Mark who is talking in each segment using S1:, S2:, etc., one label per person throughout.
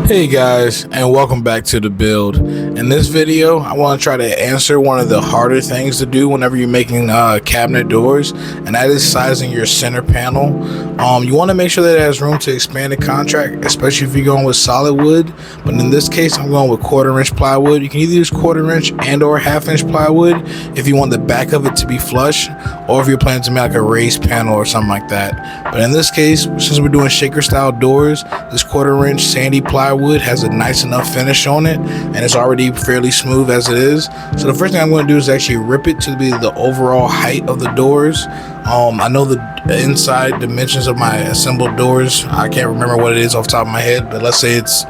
S1: Hey guys, and welcome back to the build. In this video, I want to try to answer one of the harder things to do whenever you're making cabinet doors, and that is sizing your center panel. You want to make sure that it has room to expand the contract, especially if you're going with solid wood. But in this case, I'm going with 1/4" plywood. You can either use 1/4" and or 1/2" plywood if you want the back of it to be flush, or if you're planning to make like a raised panel or something like that. But in this case, since we're doing shaker style doors, this 1/4" sandy plywood has a nice enough finish on it, and it's already fairly smooth as it is. So the first thing I'm going to do is actually rip it to be the overall height of the doors. I know the inside dimensions of my assembled doors. I can't remember what it is off the top of my head, but let's say it's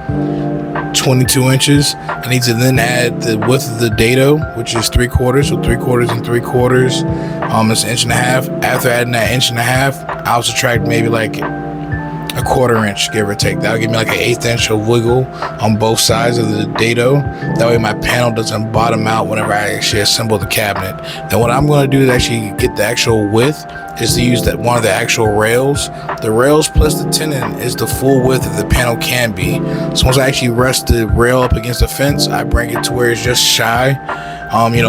S1: 22 inches. I need to then add the width of the dado, which is 3/4, so 3/4 and 3/4. It's 1.5 inches. After adding that 1.5 inches, I'll subtract maybe like a 1/4 inch, give or take. That'll give me like an 1/8 inch of wiggle on both sides of the dado. That way my panel doesn't bottom out whenever I actually assemble the cabinet. Then what I'm going to do is actually get the actual width, is to use that one of the actual rails. The rails plus the tenon is the full width that the panel can be. So once I actually rest the rail up against the fence, I bring it to where it's just shy.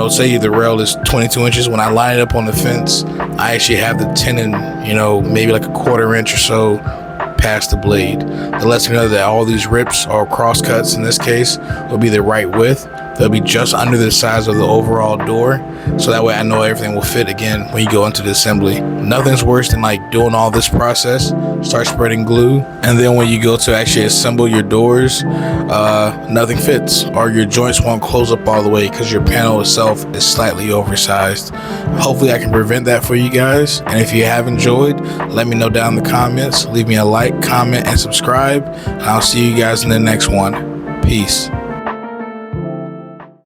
S1: Say the rail is 22 inches. When I line it up on the fence, I actually have the tenon, maybe like a 1/4 inch or so past the blade. That lets me know that all these rips or cross cuts in this case will be the right width. They'll be just under the size of the overall door, so that way I know everything will fit again when you go into the assembly. Nothing's worse than like doing all this process, start spreading glue, and then when you go to actually assemble your doors, nothing fits, or your joints won't close up all the way because your panel itself is slightly oversized. Hopefully I can prevent that for you guys, and if you have enjoyed, let me know down in the comments. Leave me a like, comment, and subscribe, and I'll see you guys in the next one. Peace.